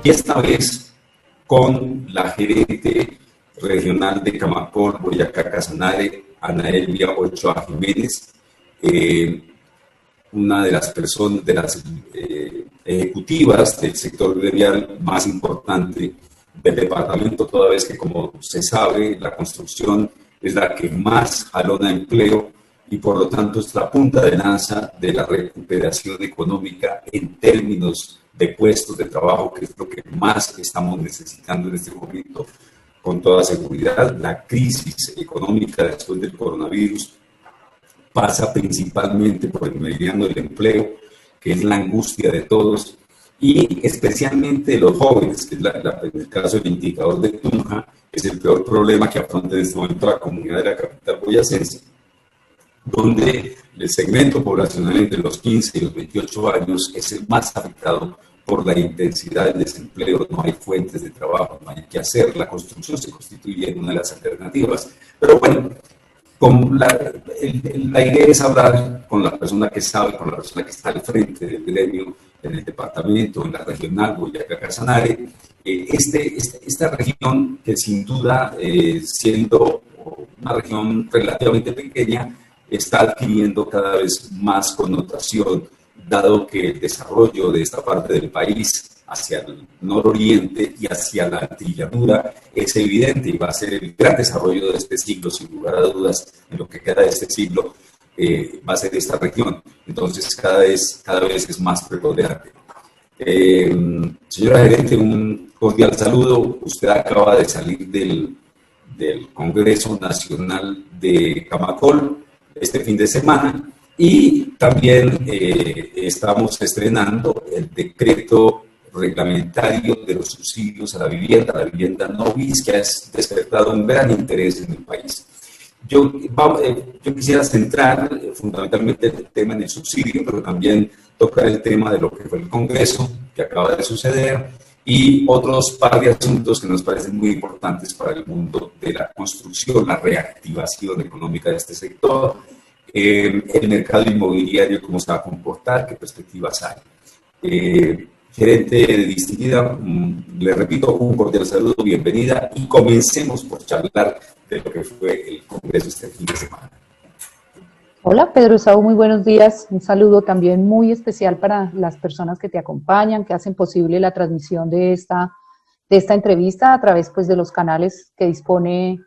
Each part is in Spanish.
y esta vez con la gerente regional de Camacol, Boyacá, Casanare, Ana Elvia Ochoa Jiménez, una de las personas, de las ejecutivas del sector gremial más importante del departamento, toda vez que, como se sabe, la construcción es la que más jalona empleo y por lo tanto es la punta de lanza de la recuperación económica en términos de puestos de trabajo, que es lo que más estamos necesitando en este momento. Con toda seguridad, la crisis económica después del coronavirus pasa principalmente por el meridiano del empleo, que es la angustia de todos, y especialmente de los jóvenes, que es en el caso del indicador de Tunja, es el peor problema que afronta en este momento la comunidad de la capital boyacense, donde el segmento poblacional entre los 15 y los 28 años es el más afectado por la intensidad del desempleo. No hay fuentes de trabajo, no hay que hacer. La construcción se constituye en una de las alternativas. Pero bueno, la idea es hablar con la persona que sabe, con la persona que está al frente del gremio en el departamento, en la regional Boyacá Casanare. Esta región, que sin duda, siendo una región relativamente pequeña, está adquiriendo cada vez más connotación, dado que el desarrollo de esta parte del país hacia el nororiente y hacia la antillanura es evidente y va a ser el gran desarrollo de este siglo, sin lugar a dudas, en lo que queda de este siglo, va a ser esta región. Entonces, cada vez es más preponderante. Señora gerente, un cordial saludo. Usted acaba de salir del Congreso Nacional de Camacol este fin de semana y también estamos estrenando el decreto reglamentario de los subsidios a la vivienda no BIS, que ha despertado un gran interés en el país. Yo quisiera centrar fundamentalmente el tema en el subsidio, pero también tocar el tema de lo que fue el Congreso, que acaba de suceder, y otros par de asuntos que nos parecen muy importantes para el mundo de la construcción, la reactivación económica de este sector, el mercado inmobiliario, cómo se va a comportar, qué perspectivas hay. Gerente distinguida, le repito, un cordial saludo, bienvenida, y comencemos por charlar de lo que fue el Congreso este fin de semana. Hola Pedro Esaú, muy buenos días. Un saludo también muy especial para las personas que te acompañan, que hacen posible la transmisión de esta entrevista a través pues de los canales que dispone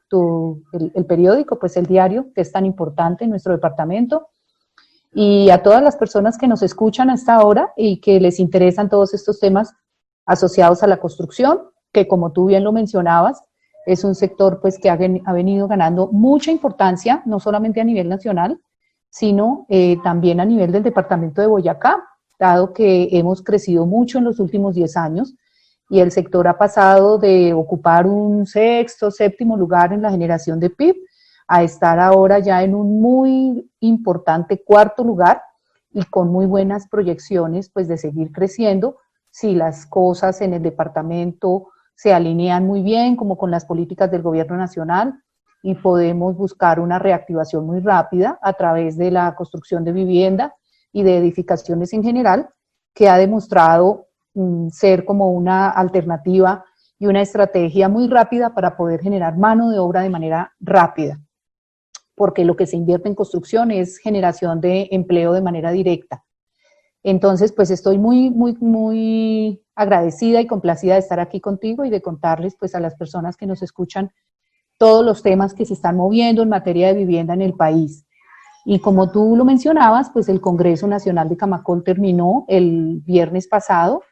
el periódico, pues el diario, que es tan importante en nuestro departamento, y a todas las personas que nos escuchan a esta hora y que les interesan todos estos temas asociados a la construcción, que como tú bien lo mencionabas, es un sector pues que ha venido ganando mucha importancia, no solamente a nivel nacional, sino también a nivel del departamento de Boyacá, dado que hemos crecido mucho en los últimos 10 años y el sector ha pasado de ocupar un sexto, séptimo lugar en la generación de PIB a estar ahora ya en un muy importante cuarto lugar y con muy buenas proyecciones pues de seguir creciendo si las cosas en el departamento se alinean muy bien como con las políticas del gobierno nacional y podemos buscar una reactivación muy rápida a través de la construcción de vivienda y de edificaciones en general, que ha demostrado ser como una alternativa y una estrategia muy rápida para poder generar mano de obra de manera rápida, porque lo que se invierte en construcción es generación de empleo de manera directa. Entonces, pues estoy muy agradecida y complacida de estar aquí contigo y de contarles pues a las personas que nos escuchan todos los temas que se están moviendo en materia de vivienda en el país. Y como tú lo mencionabas, pues el Congreso Nacional de Camacol terminó el viernes pasado.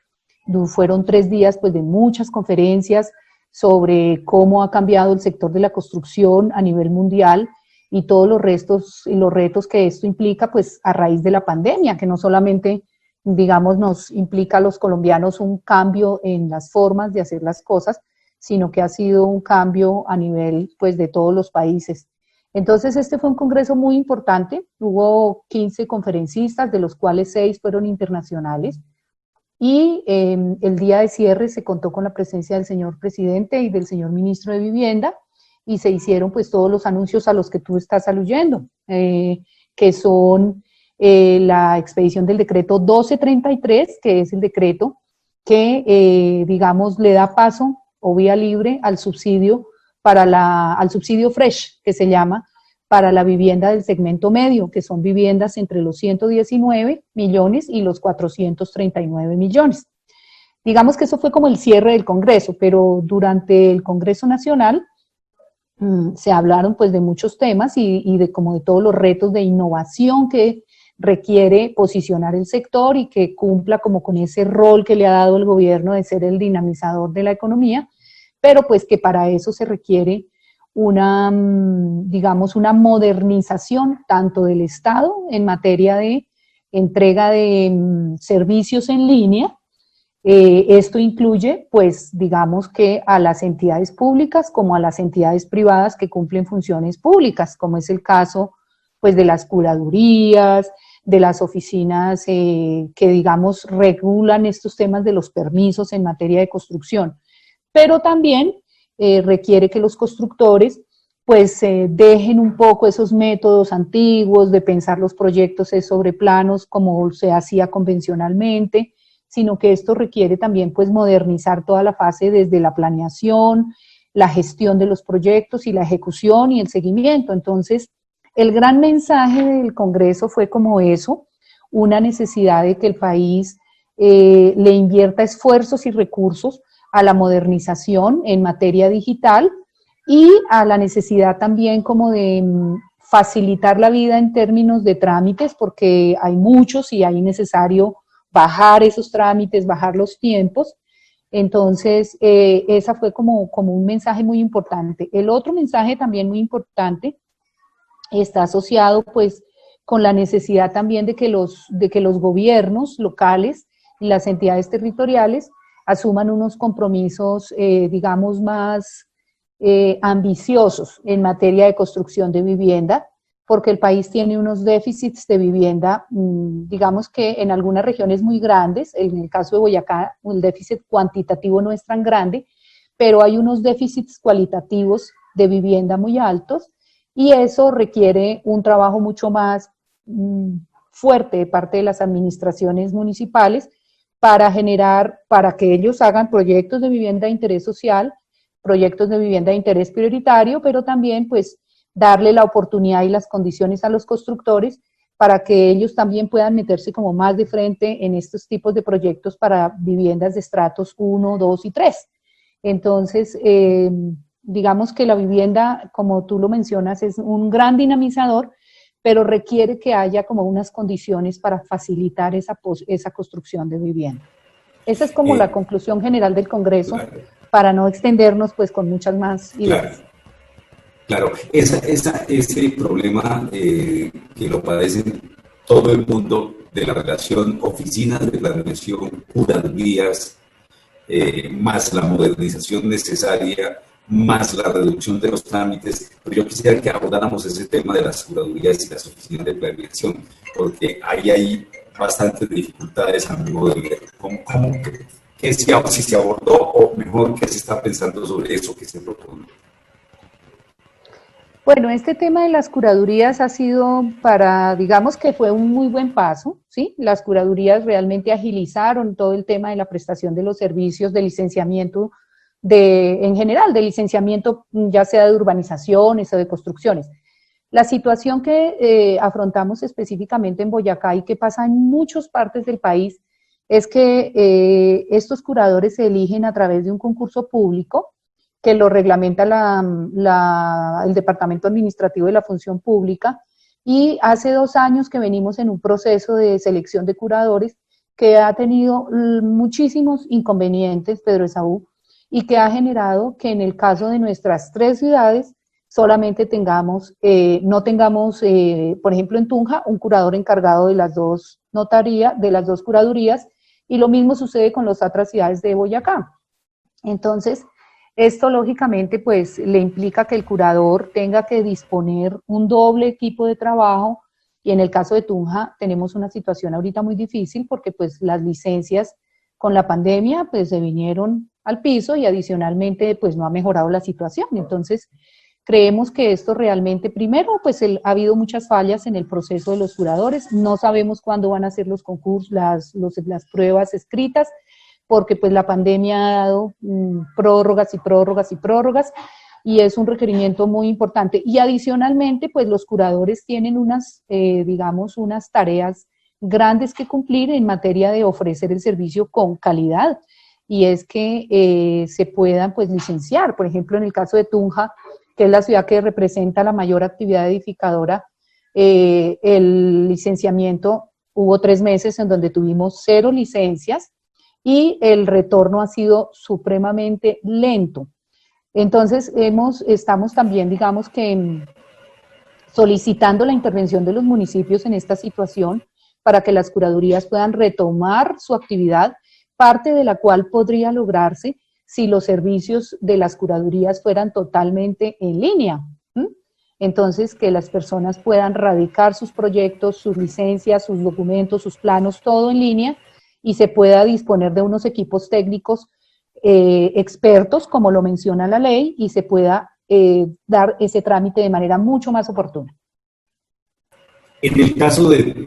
Fueron 3 días pues de muchas conferencias sobre cómo ha cambiado el sector de la construcción a nivel mundial y todos los retos que esto implica pues a raíz de la pandemia, que no solamente, digamos, nos implica a los colombianos un cambio en las formas de hacer las cosas, sino que ha sido un cambio a nivel pues de todos los países. Entonces este fue un congreso muy importante, hubo 15 conferencistas, de los cuales 6 fueron internacionales, y el día de cierre se contó con la presencia del señor presidente y del señor ministro de Vivienda, y se hicieron pues todos los anuncios a los que tú estás aludiendo, que son la expedición del decreto 1233, que es el decreto que, digamos, le da paso o vía libre al subsidio al subsidio fresh, que se llama, para la vivienda del segmento medio, que son viviendas entre los 119 millones y los 439 millones. Digamos que eso fue como el cierre del Congreso, pero durante el Congreso Nacional se hablaron pues de muchos temas y de como de todos los retos de innovación que requiere posicionar el sector y que cumpla como con ese rol que le ha dado el gobierno de ser el dinamizador de la economía, pero pues que para eso se requiere una, digamos, una modernización tanto del Estado en materia de entrega de servicios en línea. Esto incluye, pues, digamos que a las entidades públicas como a las entidades privadas que cumplen funciones públicas, como es el caso, pues, de las curadurías, de las oficinas que, digamos, regulan estos temas de los permisos en materia de construcción. Pero también requiere que los constructores, pues, dejen un poco esos métodos antiguos de pensar los proyectos sobre planos como se hacía convencionalmente, sino que esto requiere también pues modernizar toda la fase desde la planeación, la gestión de los proyectos y la ejecución y el seguimiento. Entonces, el gran mensaje del Congreso fue como eso, una necesidad de que el país le invierta esfuerzos y recursos a la modernización en materia digital y a la necesidad también como de facilitar la vida en términos de trámites, porque hay muchos y hay necesario bajar esos trámites, bajar los tiempos. Entonces, esa fue como un mensaje muy importante. El otro mensaje también muy importante está asociado pues con la necesidad también de que los gobiernos locales y las entidades territoriales asuman unos compromisos, digamos, más ambiciosos en materia de construcción de vivienda, porque el país tiene unos déficits de vivienda, digamos que en algunas regiones muy grandes, en el caso de Boyacá el déficit cuantitativo no es tan grande, pero hay unos déficits cualitativos de vivienda muy altos y eso requiere un trabajo mucho más fuerte de parte de las administraciones municipales para que ellos hagan proyectos de vivienda de interés social, proyectos de vivienda de interés prioritario, pero también pues darle la oportunidad y las condiciones a los constructores para que ellos también puedan meterse como más de frente en estos tipos de proyectos para viviendas de estratos 1, 2 y 3. Entonces, digamos que la vivienda, como tú lo mencionas, es un gran dinamizador, pero requiere que haya como unas condiciones para facilitar esa construcción de vivienda. Esa es como la conclusión general del Congreso, claro, para no extendernos pues con muchas más ideas. Claro, ese problema que lo padecen todo el mundo de la relación oficinas de planeación, curadurías, más la modernización necesaria, más la reducción de los trámites, pero yo quisiera que abordáramos ese tema de las curadurías y las oficinas de planeación, porque ahí hay bastantes dificultades a mi modo de ver. Si se abordó o mejor, qué se está pensando sobre eso que se propone? Bueno, este tema de las curadurías ha sido digamos que fue un muy buen paso, ¿sí? Las curadurías realmente agilizaron todo el tema de la prestación de los servicios de licenciamiento, en general, de licenciamiento ya sea de urbanizaciones o de construcciones. La situación que afrontamos específicamente en Boyacá y que pasa en muchas partes del país es que estos curadores se eligen a través de un concurso público que lo reglamenta el Departamento Administrativo de la Función Pública, y hace 2 años que venimos en un proceso de selección de curadores que ha tenido muchísimos inconvenientes, Pedro Esaú, y que ha generado que en el caso de nuestras 3 ciudades solamente no tengamos, por ejemplo en Tunja, un curador encargado de las dos curadurías, y lo mismo sucede con las otras ciudades de Boyacá. Entonces, esto lógicamente pues le implica que el curador tenga que disponer un doble equipo de trabajo, y en el caso de Tunja tenemos una situación ahorita muy difícil porque pues las licencias con la pandemia pues se vinieron al piso y adicionalmente pues no ha mejorado la situación. Entonces creemos que esto realmente, primero pues ha habido muchas fallas en el proceso de los curadores, no sabemos cuándo van a ser los concursos, las pruebas escritas, porque pues la pandemia ha dado prórrogas y prórrogas y prórrogas, y es un requerimiento muy importante. Y adicionalmente, pues los curadores tienen digamos, unas tareas grandes que cumplir en materia de ofrecer el servicio con calidad, y es que se puedan pues licenciar. Por ejemplo, en el caso de Tunja, que es la ciudad que representa la mayor actividad edificadora, el licenciamiento, hubo 3 meses en donde tuvimos 0 licencias y el retorno ha sido supremamente lento. Entonces, estamos también, digamos que, solicitando la intervención de los municipios en esta situación para que las curadurías puedan retomar su actividad, parte de la cual podría lograrse si los servicios de las curadurías fueran totalmente en línea. Entonces, que las personas puedan radicar sus proyectos, sus licencias, sus documentos, sus planos, todo en línea, y se pueda disponer de unos equipos técnicos expertos, como lo menciona la ley, y se pueda dar ese trámite de manera mucho más oportuna. En el caso del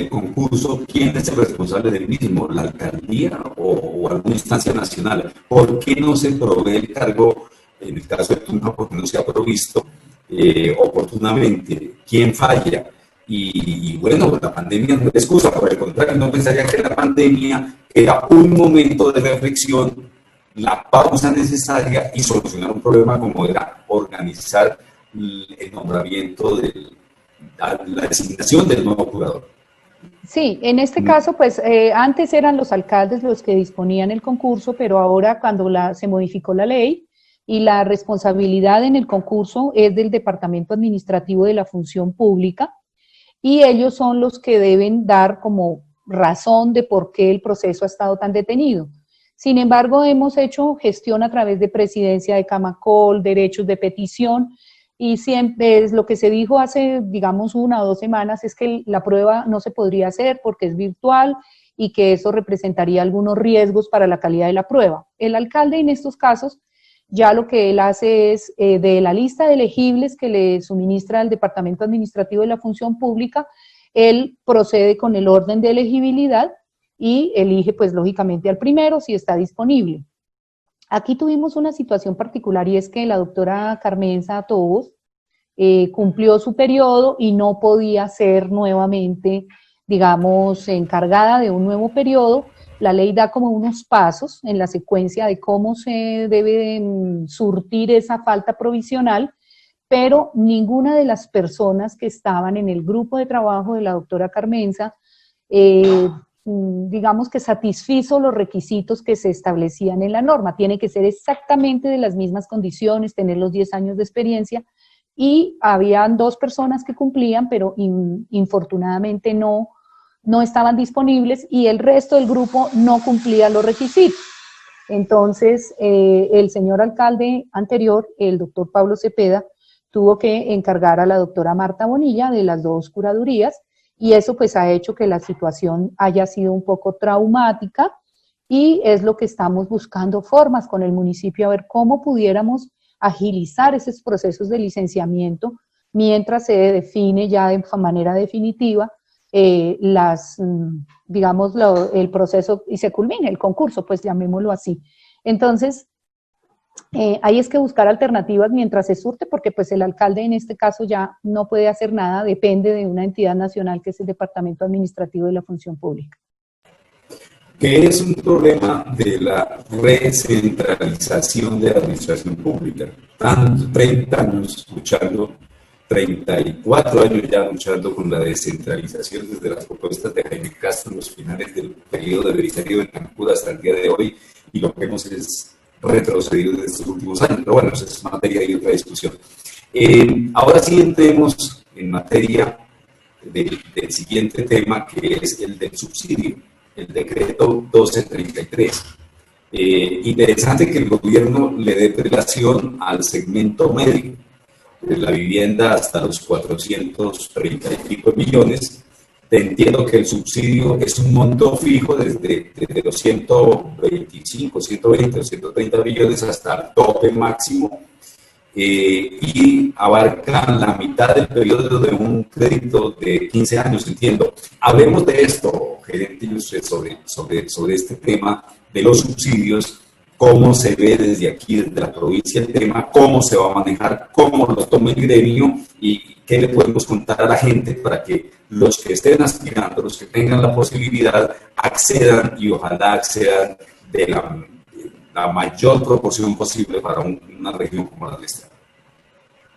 concurso, ¿quién es el responsable del mismo? ¿La alcaldía o alguna instancia nacional? ¿Por qué no se provee el cargo, en el caso de Tunja, porque no se ha provisto oportunamente? ¿Quién falla? Y bueno, la pandemia no es excusa, por el contrario, no pensaría que la pandemia era un momento de reflexión, la pausa necesaria y solucionar un problema como era organizar el nombramiento la designación del nuevo curador. Sí, en este caso, pues antes eran los alcaldes los que disponían el concurso, pero ahora cuando se modificó la ley y la responsabilidad en el concurso es del Departamento Administrativo de la Función Pública, y ellos son los que deben dar como razón de por qué el proceso ha estado tan detenido. Sin embargo, hemos hecho gestión a través de Presidencia de Camacol, derechos de petición, y siempre es lo que se dijo hace, digamos, 1 o 2 semanas, es que la prueba no se podría hacer porque es virtual y que eso representaría algunos riesgos para la calidad de la prueba. El alcalde en estos casos ya lo que él hace es, de la lista de elegibles que le suministra el Departamento Administrativo de la Función Pública, él procede con el orden de elegibilidad y elige, pues, lógicamente al primero si está disponible. Aquí tuvimos una situación particular y es que la doctora Carmenza Tobos cumplió su periodo y no podía ser nuevamente, digamos, encargada de un nuevo periodo. La ley da como unos pasos en la secuencia de cómo se debe surtir esa falta provisional, pero ninguna de las personas que estaban en el grupo de trabajo de la doctora Carmenza, digamos que satisfizo los requisitos que se establecían en la norma. Tiene que ser exactamente de las mismas condiciones, tener los 10 años de experiencia, y habían 2 personas que cumplían, pero infortunadamente no estaban disponibles, y el resto del grupo no cumplía los requisitos. Entonces, el señor alcalde anterior, el doctor Pablo Cepeda, tuvo que encargar a la doctora Marta Bonilla de las 2 curadurías, y eso pues ha hecho que la situación haya sido un poco traumática, y es lo que estamos buscando formas con el municipio, a ver cómo pudiéramos agilizar esos procesos de licenciamiento mientras se define ya de manera definitiva digamos, el proceso y se culmine el concurso, pues llamémoslo así. Entonces, hay es que buscar alternativas mientras se surte, porque pues el alcalde en este caso ya no puede hacer nada, depende de una entidad nacional que es el Departamento Administrativo de la Función Pública. Que es un problema de la recentralización de la administración pública. 30 años luchando, 34 años ya luchando con la descentralización desde las propuestas de Jaime Castro en los finales del periodo de Belisario de Cancún hasta el día de hoy, y lo que hemos es retrocedido en estos últimos años, pero bueno, eso es materia de otra discusión. Ahora sí entremos en materia del siguiente tema, que es el del subsidio, el decreto 1233. Interesante que el gobierno le dé prelación al segmento medio de la vivienda hasta los 430 y pico millones. Entiendo que el subsidio es un monto fijo desde los 125, 120 o 130 millones hasta el tope máximo y abarcan la mitad del periodo de un crédito de 15 años, entiendo. Hablemos de esto, gerente, sobre este tema de los subsidios, cómo se ve desde aquí, desde la provincia el tema, cómo se va a manejar, cómo lo toma el gremio y qué le podemos contar a la gente para que los que estén aspirando, los que tengan la posibilidad, accedan y ojalá accedan de la mayor proporción posible para una región como la nuestra.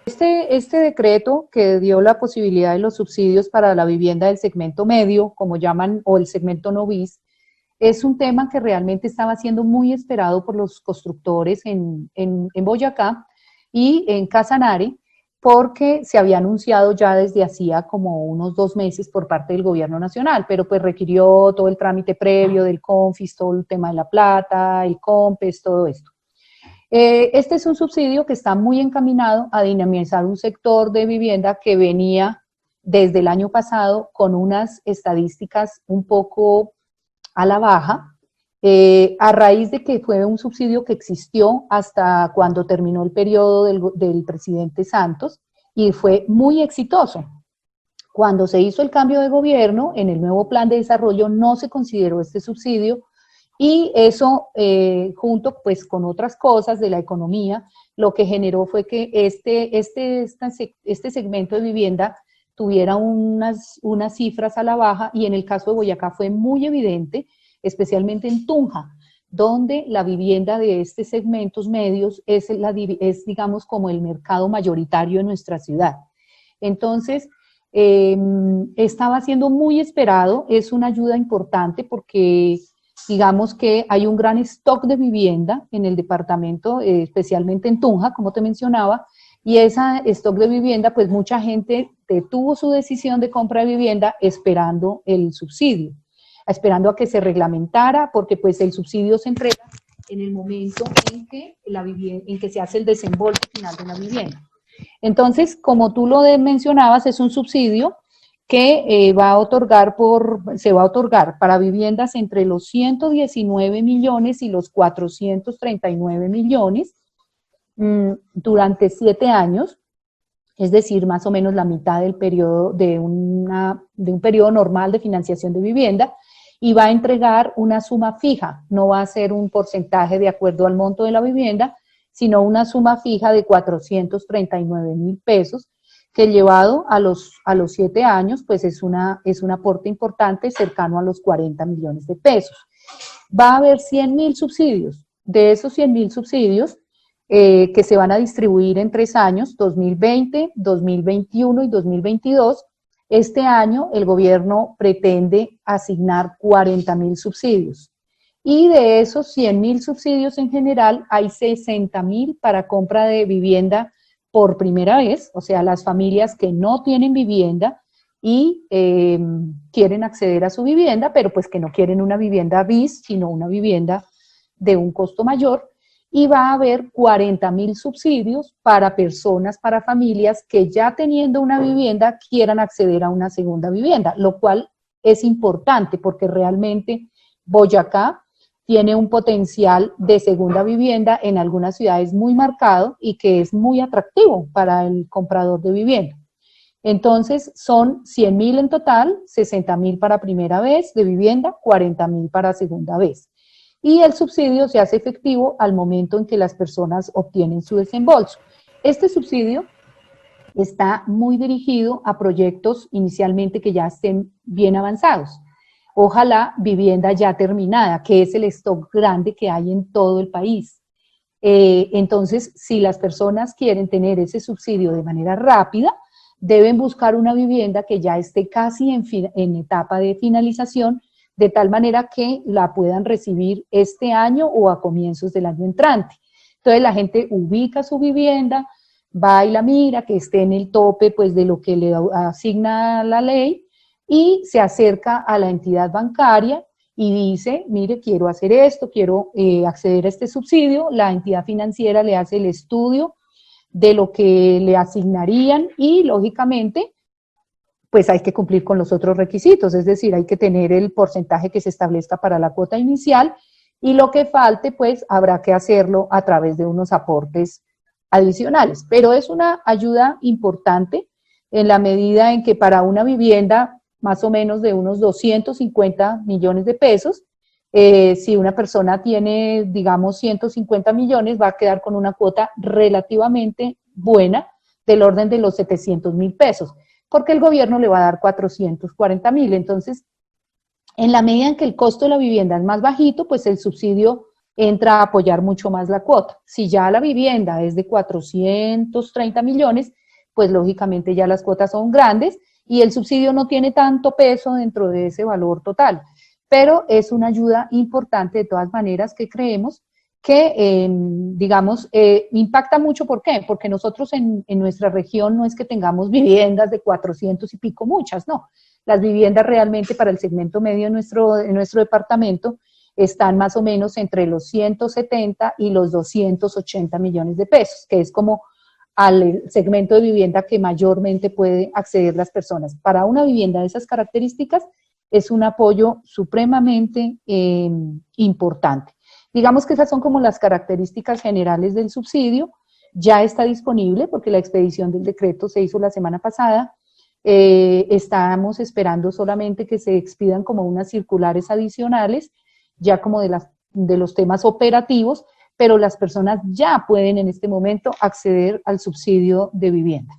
Este decreto que dio la posibilidad de los subsidios para la vivienda del segmento medio, como llaman, o el segmento no bis, es un tema que realmente estaba siendo muy esperado por los constructores en Boyacá y en Casanare, porque se había anunciado ya desde hacía como unos 2 meses por parte del gobierno nacional, pero pues requirió todo el trámite previo del CONFIS, todo el tema de la plata, el COMPES, todo esto. Este es un subsidio que está muy encaminado a dinamizar un sector de vivienda que venía desde el año pasado con unas estadísticas un poco a la baja, a raíz de que fue un subsidio que existió hasta cuando terminó el periodo del presidente Santos y fue muy exitoso. Cuando se hizo el cambio de gobierno, en el nuevo plan de desarrollo no se consideró este subsidio y eso, junto pues con otras cosas de la economía, lo que generó fue que este segmento de vivienda tuviera unas cifras a la baja y en el caso de Boyacá fue muy evidente, especialmente en Tunja, donde la vivienda de estos segmentos medios es digamos, como el mercado mayoritario en nuestra ciudad. Entonces, estaba siendo muy esperado, es una ayuda importante porque digamos que hay un gran stock de vivienda en el departamento, especialmente en Tunja, como te mencionaba, y ese stock de vivienda, pues mucha gente detuvo su decisión de compra de vivienda esperando el subsidio, esperando a que se reglamentara, porque pues el subsidio se entrega en el momento en que se hace el desembolso final de la vivienda. Entonces, como tú lo mencionabas, es un subsidio que se va a otorgar para viviendas entre los 119 millones y los 439 millones durante 7 años, es decir, más o menos la mitad del periodo de un periodo normal de financiación de vivienda, y va a entregar una suma fija, no va a ser un porcentaje de acuerdo al monto de la vivienda, sino una suma fija de 439,000 pesos, que llevado a los 7 años, pues es un aporte importante, cercano a los 40 millones de pesos. Va a haber 100,000 subsidios. De esos 100,000 subsidios, que se van a distribuir en 3 años, 2020, 2021 y 2022, este año el gobierno pretende asignar 40,000 subsidios. Y de esos 100,000 subsidios en general, hay 60,000 para compra de vivienda por primera vez, o sea, las familias que no tienen vivienda y quieren acceder a su vivienda, pero pues que no quieren una vivienda bis, sino una vivienda de un costo mayor, y va a haber 40,000 subsidios para personas, para familias que ya teniendo una vivienda quieran acceder a una segunda vivienda, lo cual es importante porque realmente Boyacá tiene un potencial de segunda vivienda en algunas ciudades muy marcado y que es muy atractivo para el comprador de vivienda. Entonces, son 100,000 en total, 60,000 para primera vez de vivienda, 40,000 para segunda vez. Y el subsidio se hace efectivo al momento en que las personas obtienen su desembolso. Este subsidio está muy dirigido a proyectos inicialmente que ya estén bien avanzados. Ojalá vivienda ya terminada, que es el stock grande que hay en todo el país. Entonces, si las personas quieren tener ese subsidio de manera rápida, deben buscar una vivienda que ya esté casi en etapa de finalización, de tal manera que la puedan recibir este año o a comienzos del año entrante. Entonces, la gente ubica su vivienda, va y la mira, que esté en el tope pues, de lo que le asigna la ley, y se acerca a la entidad bancaria y dice, mire, quiero hacer esto, quiero acceder a este subsidio. La entidad financiera le hace el estudio de lo que le asignarían y, lógicamente, pues hay que cumplir con los otros requisitos, es decir, hay que tener el porcentaje que se establezca para la cuota inicial y lo que falte, pues habrá que hacerlo a través de unos aportes adicionales, pero es una ayuda importante en la medida en que para una vivienda más o menos de unos 250 millones de pesos, si una persona tiene, digamos, 150 millones, va a quedar con una cuota relativamente buena del orden de los 700.000 pesos, porque el gobierno le va a dar 440.000. Entonces, en la medida en que el costo de la vivienda es más bajito, pues el subsidio entra a apoyar mucho más la cuota. Si ya la vivienda es de 430 millones, pues lógicamente ya las cuotas son grandes y el subsidio no tiene tanto peso dentro de ese valor total. Pero es una ayuda importante de todas maneras que creemos que, digamos, impacta mucho. ¿Por qué? Porque nosotros en nuestra región no es que tengamos viviendas de 400 y pico, muchas, no. Las viviendas realmente para el segmento medio en nuestro departamento están más o menos entre los 170 y los 280 millones de pesos, que es como al segmento de vivienda que mayormente puede acceder las personas. Para una vivienda de esas características es un apoyo supremamente importante. Digamos que esas son como las características generales del subsidio. Ya está disponible porque la expedición del decreto se hizo la semana pasada. Estamos esperando solamente que se expidan como unas circulares adicionales, ya como de los temas operativos, pero las personas ya pueden en este momento acceder al subsidio de vivienda.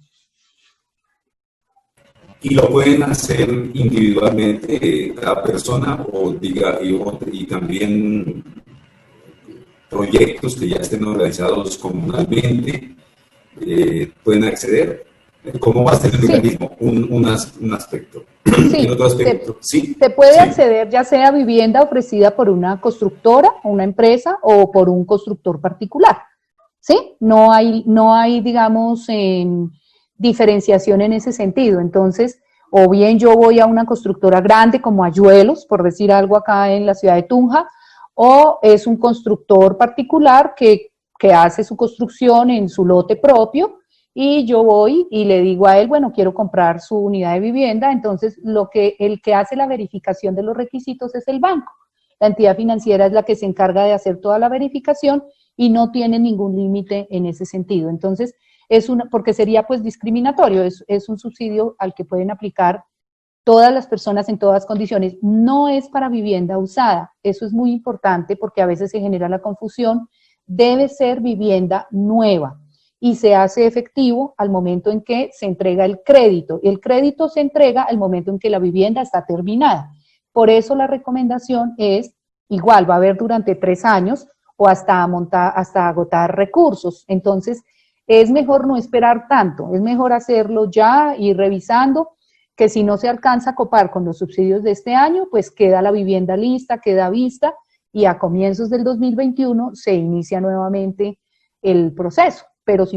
Y lo pueden hacer individualmente cada persona y también proyectos que ya estén organizados comunalmente pueden acceder. ¿Cómo va a ser el mecanismo? Un aspecto. Sí, ¿En otro aspecto? se puede acceder ya sea a vivienda ofrecida por una constructora, una empresa o por un constructor particular. ¿Sí? No hay digamos, diferenciación en ese sentido. Entonces, o bien yo voy a una constructora grande como Ayuelos, por decir algo acá en la ciudad de Tunja, o es un constructor particular que hace su construcción en su lote propio, y yo voy y le digo a él, bueno, quiero comprar su unidad de vivienda. Entonces el que hace la verificación de los requisitos es el banco. La entidad financiera es la que se encarga de hacer toda la verificación y no tiene ningún límite en ese sentido. Entonces, porque sería pues discriminatorio, es un subsidio al que pueden aplicar todas las personas en todas condiciones. No es para vivienda usada, eso es muy importante porque a veces se genera la confusión. Debe ser vivienda nueva y se hace efectivo al momento en que se entrega el crédito. El crédito se entrega al momento en que la vivienda está terminada. Por eso la recomendación es, igual va a haber durante 3 años o hasta agotar recursos. Entonces, es mejor no esperar tanto, es mejor hacerlo ya y revisando, que si no se alcanza a copar con los subsidios de este año, pues queda la vivienda lista, queda vista, y a comienzos del 2021 se inicia nuevamente el proceso. Pero si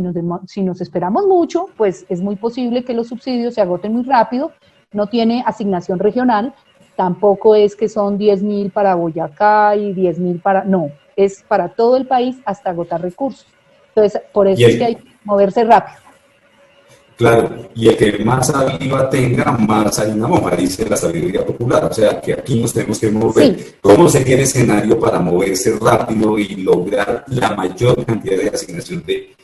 nos esperamos mucho, pues es muy posible que los subsidios se agoten muy rápido. No tiene asignación regional, tampoco es que son 10.000 para Boyacá y 10.000 para... No, es para todo el país hasta agotar recursos. Entonces, por eso es que hay que moverse rápido. Claro, y el que más aviva tenga, más hay una moja, dice la sabiduría popular. O sea, que aquí nos tenemos que mover. Sí. ¿Cómo sería el escenario para moverse rápido y lograr la mayor cantidad de asignación de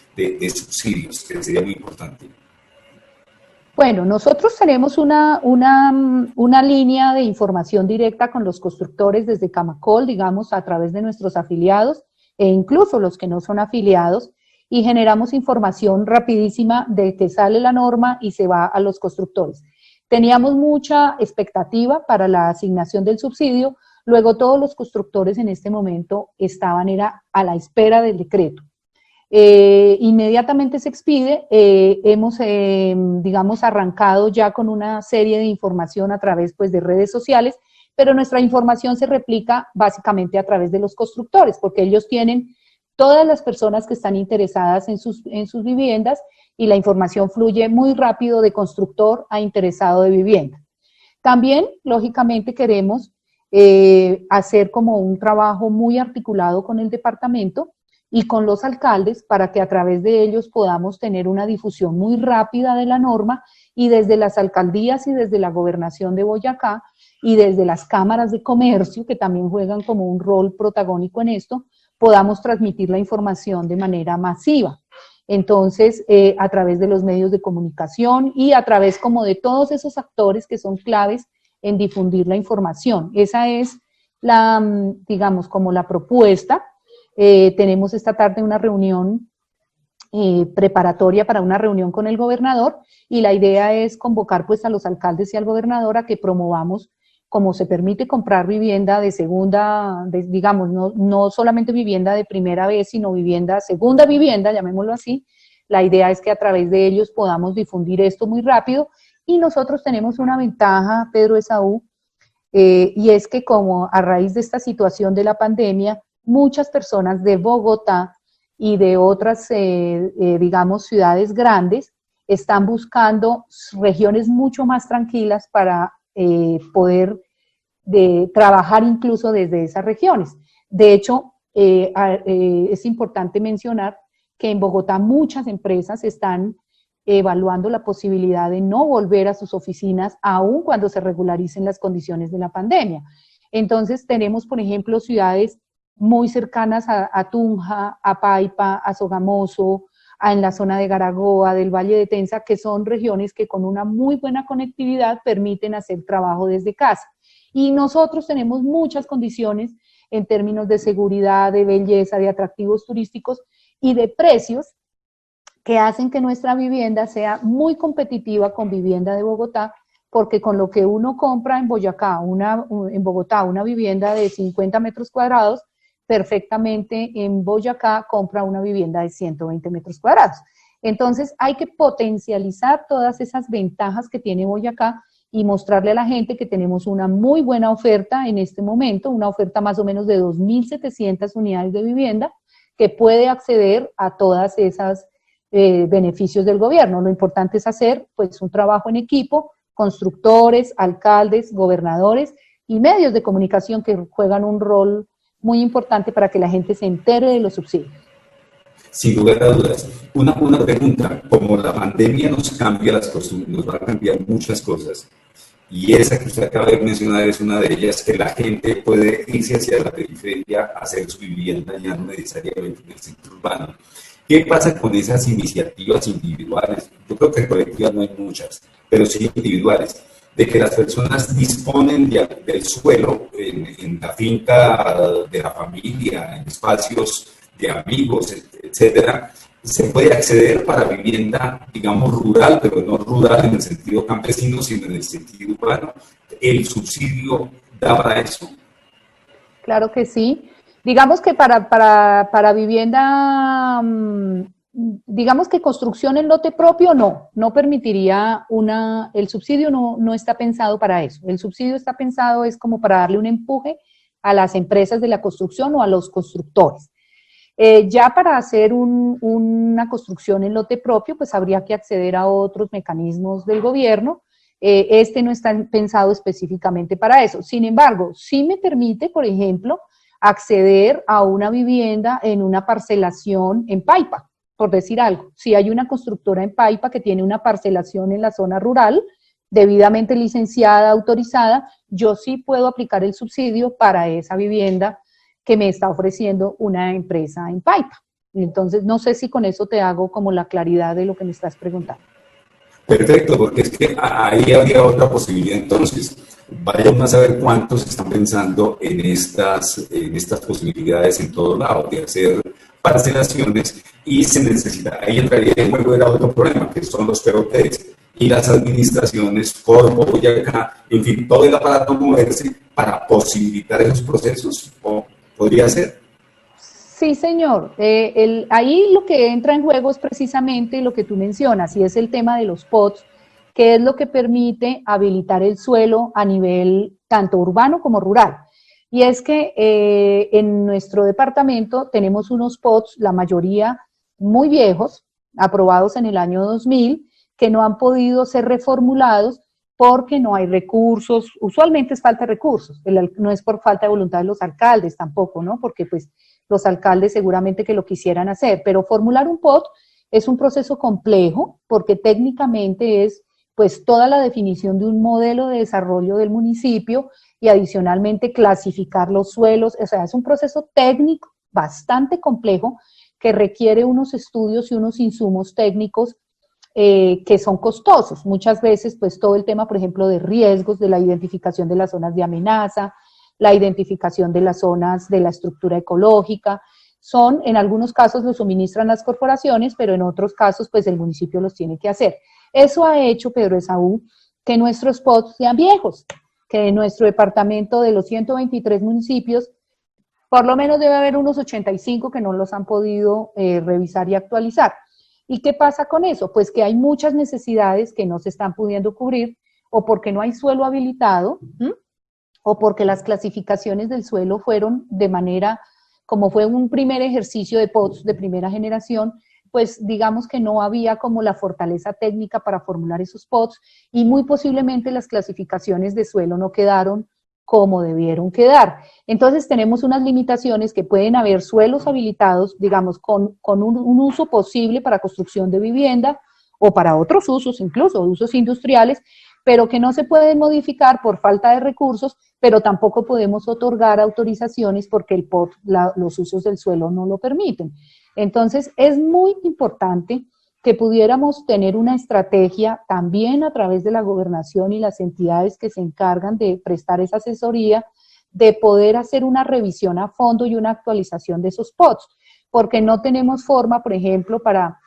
subsidios, que sería muy importante? Bueno, nosotros tenemos una línea de información directa con los constructores desde Camacol, digamos, a través de nuestros afiliados e incluso los que no son afiliados, y generamos información rapidísima de que sale la norma y se va a los constructores. Teníamos mucha expectativa para la asignación del subsidio, luego todos los constructores en este momento estaban a la espera del decreto. Inmediatamente se expide, hemos, digamos, arrancado ya con una serie de información a través pues, de redes sociales, pero nuestra información se replica básicamente a través de los constructores, porque ellos tienen todas las personas que están interesadas en sus viviendas y la información fluye muy rápido de constructor a interesado de vivienda. También, lógicamente, queremos hacer como un trabajo muy articulado con el departamento y con los alcaldes para que a través de ellos podamos tener una difusión muy rápida de la norma, y desde las alcaldías y desde la gobernación de Boyacá y desde las cámaras de comercio, que también juegan como un rol protagónico en esto, podamos transmitir la información de manera masiva. Entonces, a través de los medios de comunicación y a través como de todos esos actores que son claves en difundir la información. Esa es la, digamos, como la propuesta. Tenemos esta tarde una reunión preparatoria para una reunión con el gobernador y la idea es convocar pues a los alcaldes y al gobernador a que promovamos, como se permite comprar vivienda de segunda, digamos, no solamente vivienda de primera vez, sino vivienda, segunda vivienda, llamémoslo así. La idea es que a través de ellos podamos difundir esto muy rápido y nosotros tenemos una ventaja, Pedro Esaú, y es que como a raíz de esta situación de la pandemia, muchas personas de Bogotá y de otras, digamos, ciudades grandes están buscando regiones mucho más tranquilas para poder trabajar incluso desde esas regiones. De hecho, es importante mencionar que en Bogotá muchas empresas están evaluando la posibilidad de no volver a sus oficinas aun cuando se regularicen las condiciones de la pandemia. Entonces tenemos, por ejemplo, ciudades muy cercanas a Tunja, a Paipa, a Sogamoso, en la zona de Garagoa, del Valle de Tenza, que son regiones que con una muy buena conectividad permiten hacer trabajo desde casa. Y nosotros tenemos muchas condiciones en términos de seguridad, de belleza, de atractivos turísticos y de precios que hacen que nuestra vivienda sea muy competitiva con vivienda de Bogotá, porque con lo que uno compra en Boyacá, en Bogotá, una vivienda de 50 metros cuadrados, perfectamente en Boyacá compra una vivienda de 120 metros cuadrados. Entonces hay que potencializar todas esas ventajas que tiene Boyacá y mostrarle a la gente que tenemos una muy buena oferta en este momento, una oferta más o menos de 2.700 unidades de vivienda que puede acceder a todas esas beneficios del gobierno. Lo importante es hacer pues un trabajo en equipo, constructores, alcaldes, gobernadores y medios de comunicación que juegan un rol muy importante para que la gente se entere de los subsidios. Sin lugar a dudas. Una pregunta, como la pandemia nos cambia las costumbres, nos va a cambiar muchas cosas, y esa que usted acaba de mencionar es una de ellas, que la gente puede irse hacia la periferia a hacer su vivienda, ya no necesariamente en el centro urbano. ¿Qué pasa con esas iniciativas individuales? Yo creo que colectivas no hay muchas, pero sí individuales, de que las personas disponen del suelo en la finca de la familia, en espacios de amigos, etcétera. Se puede acceder para vivienda, digamos, rural, pero no rural en el sentido campesino, sino en el sentido urbano. ¿El subsidio da para eso? Claro que sí. Digamos que para vivienda, digamos que construcción en lote propio no permitiría el subsidio no está pensado para eso. El subsidio está pensado es como para darle un empuje a las empresas de la construcción o a los constructores. Ya para hacer una construcción en lote propio, pues habría que acceder a otros mecanismos del gobierno. Este no está pensado específicamente para eso. Sin embargo, sí me permite, por ejemplo, acceder a una vivienda en una parcelación en Paipa, por decir algo. Si hay una constructora en Paipa que tiene una parcelación en la zona rural, debidamente licenciada, autorizada, yo sí puedo aplicar el subsidio para esa vivienda que me está ofreciendo una empresa en Paipa. Entonces, no sé si con eso te hago como la claridad de lo que me estás preguntando. Perfecto, porque es que ahí habría otra posibilidad. Entonces, vayamos a saber cuántos están pensando en estas posibilidades en todo lado, de hacer parcelaciones, y se necesita, ahí entraría en juego el otro problema, que son los POTs y las administraciones, por Boyacá, en fin, todo el aparato moverse para posibilitar esos procesos, o podría ser. Sí, señor. Ahí lo que entra en juego es precisamente lo que tú mencionas, y es el tema de los POTs, que es lo que permite habilitar el suelo a nivel tanto urbano como rural. Y es que en nuestro departamento tenemos unos POTs, la mayoría muy viejos, aprobados en el año 2000, que no han podido ser reformulados porque no hay recursos. Usualmente es falta de recursos, no es por falta de voluntad de los alcaldes tampoco, ¿no? Porque pues los alcaldes seguramente que lo quisieran hacer, pero formular un POT es un proceso complejo porque técnicamente es pues toda la definición de un modelo de desarrollo del municipio y adicionalmente clasificar los suelos, o sea, es un proceso técnico bastante complejo que requiere unos estudios y unos insumos técnicos que son costosos. Muchas veces, pues todo el tema, por ejemplo, de riesgos, de la identificación de las zonas de amenaza, la identificación de las zonas de la estructura ecológica, en algunos casos los suministran las corporaciones, pero en otros casos, pues el municipio los tiene que hacer. Eso ha hecho, Pedro Esaú, que nuestros POTS sean viejos, que en nuestro departamento de los 123 municipios, por lo menos debe haber unos 85 que no los han podido revisar y actualizar. ¿Y qué pasa con eso? Pues que hay muchas necesidades que no se están pudiendo cubrir, o porque no hay suelo habilitado, o porque las clasificaciones del suelo fueron de manera, como fue un primer ejercicio de POTS de primera generación, pues digamos que no había como la fortaleza técnica para formular esos POTS, y muy posiblemente las clasificaciones de suelo no quedaron como debieron quedar. Entonces tenemos unas limitaciones que pueden haber suelos habilitados, digamos, con un uso posible para construcción de vivienda o para otros usos, incluso usos industriales, pero que no se pueden modificar por falta de recursos, pero tampoco podemos otorgar autorizaciones porque el POT, los usos del suelo no lo permiten. Entonces es muy importante que pudiéramos tener una estrategia también a través de la gobernación y las entidades que se encargan de prestar esa asesoría, de poder hacer una revisión a fondo y una actualización de esos POTS, porque no tenemos forma, por ejemplo, para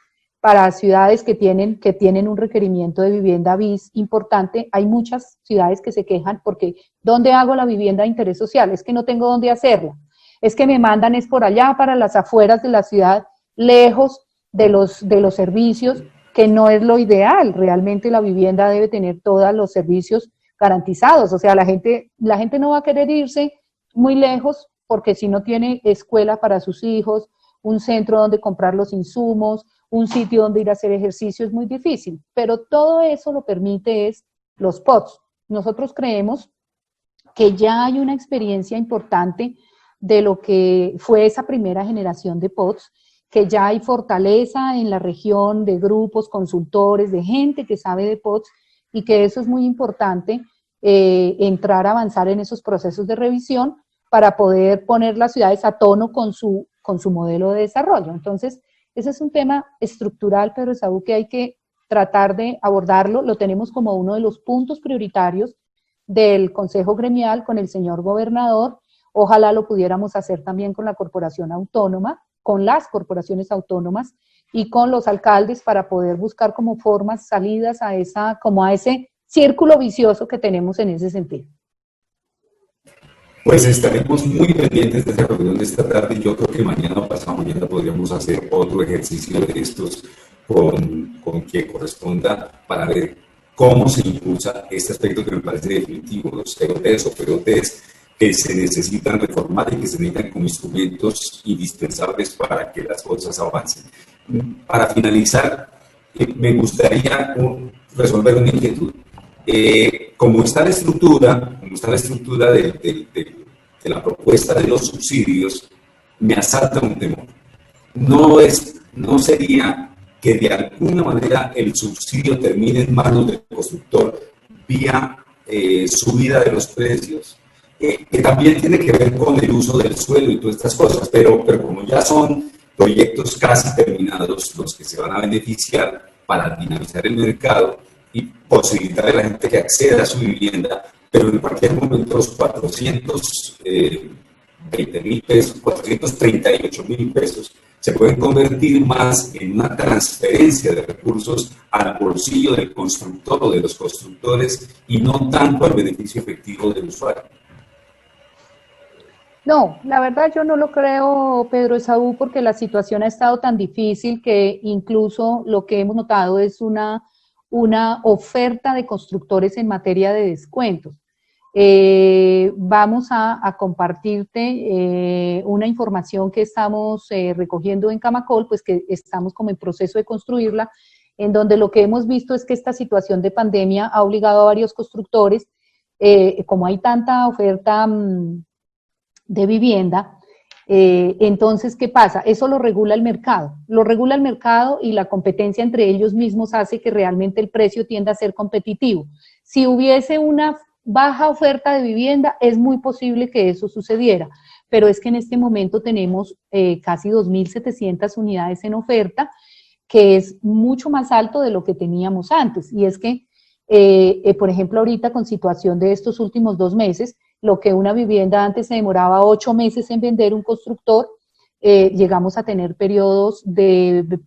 ciudades que tienen un requerimiento de vivienda BIS importante. Hay muchas ciudades que se quejan porque ¿dónde hago la vivienda de interés social? Es que no tengo dónde hacerla, es que me mandan es por allá, para las afueras de la ciudad, lejos de los servicios, que no es lo ideal. Realmente la vivienda debe tener todos los servicios garantizados. O sea, la gente no va a querer irse muy lejos porque si no tiene escuela para sus hijos, un centro donde comprar los insumos, un sitio donde ir a hacer ejercicio, es muy difícil. Pero todo eso lo permite es los POTS. Nosotros creemos que ya hay una experiencia importante de lo que fue esa primera generación de POTS, que ya hay fortaleza en la región de grupos, consultores, de gente que sabe de POTS, y que eso es muy importante, entrar a avanzar en esos procesos de revisión para poder poner las ciudades a tono con su modelo de desarrollo. Entonces, ese es un tema estructural, Pedro Esaú, que hay que tratar de abordarlo. Lo tenemos como uno de los puntos prioritarios del Consejo Gremial con el señor gobernador. Ojalá lo pudiéramos hacer también con la corporación autónoma, con las corporaciones autónomas y con los alcaldes, para poder buscar como formas, salidas a ese círculo vicioso que tenemos en ese sentido. Pues estaremos muy pendientes de esa reunión de esta tarde. Yo creo que mañana o pasado mañana podríamos hacer otro ejercicio de estos con que corresponda, para ver cómo se impulsa este aspecto que me parece definitivo, los COTs o POTs, que se necesitan reformar y que se necesitan como instrumentos indispensables para que las cosas avancen. Para finalizar, me gustaría resolver una inquietud. Como está la estructura de la propuesta de los subsidios, me asalta un temor. No sería que de alguna manera el subsidio termine en manos del constructor vía subida de los precios, que también tiene que ver con el uso del suelo y todas estas cosas, pero como ya son proyectos casi terminados los que se van a beneficiar para dinamizar el mercado y posibilitar a la gente que acceda a su vivienda, pero en cualquier momento los 420.000 pesos, 438.000 pesos, se pueden convertir más en una transferencia de recursos al bolsillo del constructor o de los constructores y no tanto al beneficio efectivo del usuario. No, la verdad yo no lo creo, Pedro Esaú, porque la situación ha estado tan difícil que incluso lo que hemos notado es una oferta de constructores en materia de descuentos. Vamos a compartirte una información que estamos recogiendo en Camacol, pues que estamos como en proceso de construirla, en donde lo que hemos visto es que esta situación de pandemia ha obligado a varios constructores, como hay tanta oferta de vivienda, entonces, ¿qué pasa? Eso lo regula el mercado y la competencia entre ellos mismos hace que realmente el precio tienda a ser competitivo. Si hubiese una baja oferta de vivienda, es muy posible que eso sucediera, pero es que en este momento tenemos casi 2.700 unidades en oferta, que es mucho más alto de lo que teníamos antes. Y es que, por ejemplo, ahorita con situación de estos últimos 2 meses, lo que una vivienda antes se demoraba 8 meses en vender un constructor, llegamos a tener periodos de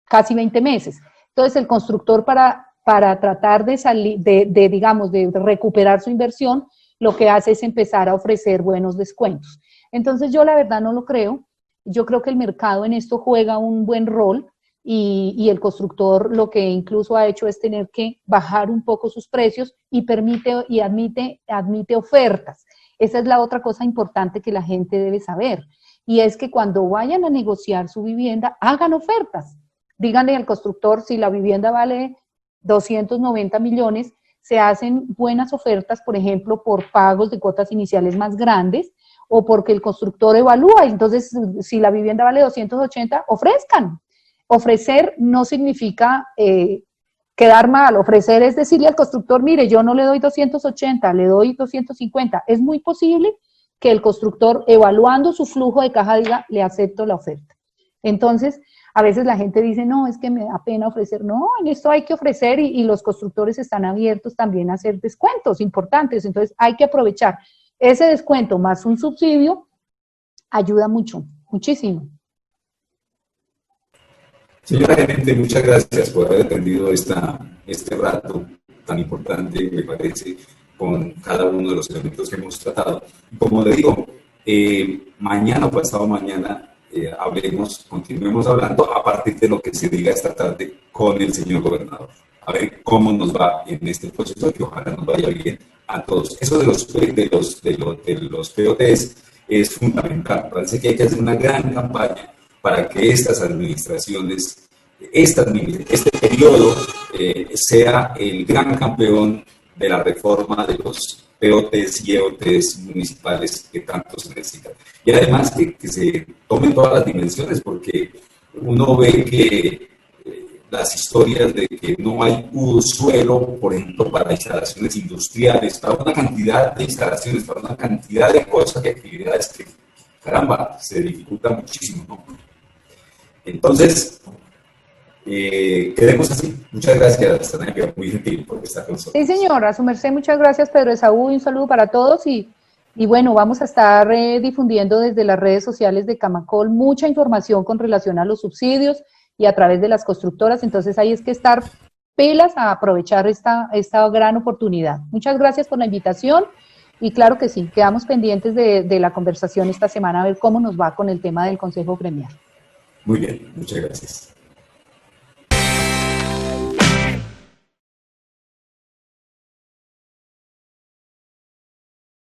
casi 20 meses. Entonces, el constructor para tratar de salir, digamos, de recuperar su inversión, lo que hace es empezar a ofrecer buenos descuentos. Entonces, yo la verdad no lo creo. Yo creo que el mercado en esto juega un buen rol y el constructor lo que incluso ha hecho es tener que bajar un poco sus precios y permite y admite ofertas. Esa es la otra cosa importante que la gente debe saber. Y es que cuando vayan a negociar su vivienda, hagan ofertas. Díganle al constructor, si la vivienda vale 290 millones, se hacen buenas ofertas, por ejemplo, por pagos de cuotas iniciales más grandes o porque el constructor evalúa. Entonces, si la vivienda vale 280, ofrezcan. Ofrecer no significa quedar mal. Ofrecer es decirle al constructor, mire, yo no le doy 280, le doy 250. Es muy posible que el constructor, evaluando su flujo de caja, diga, le acepto la oferta. Entonces, a veces la gente dice, no, es que me da pena ofrecer. No, en esto hay que ofrecer y los constructores están abiertos también a hacer descuentos importantes. Entonces, hay que aprovechar. Ese descuento más un subsidio ayuda mucho, muchísimo. Señora gerente, muchas gracias por haber atendido este rato tan importante, me parece, con cada uno de los elementos que hemos tratado. Como le digo, mañana o pasado mañana continuemos hablando a partir de lo que se diga esta tarde con el señor gobernador. A ver cómo nos va en este proceso, que ojalá nos vaya bien a todos. Eso de los POTs es fundamental. Parece que hay que hacer una gran campaña para que estas administraciones, este periodo, sea el gran campeón de la reforma de los POTs y EOTs municipales que tanto se necesitan. Y además que se tomen todas las dimensiones, porque uno ve que las historias de que no hay suelo, por ejemplo, para instalaciones industriales, para una cantidad de instalaciones, para una cantidad de cosas y actividades que, caramba, se dificulta muchísimo, ¿no? Entonces, quedemos así. Muchas gracias, Tania, muy gentil por estar con nosotros. Sí, señora, a su merced, muchas gracias, Pedro Esaú, y un saludo para todos. Y bueno, vamos a estar difundiendo desde las redes sociales de Camacol mucha información con relación a los subsidios y a través de las constructoras. Entonces, ahí es que estar pilas a aprovechar esta gran oportunidad. Muchas gracias por la invitación. Y claro que sí, quedamos pendientes de la conversación esta semana a ver cómo nos va con el tema del Consejo Gremial. Muy bien, muchas gracias.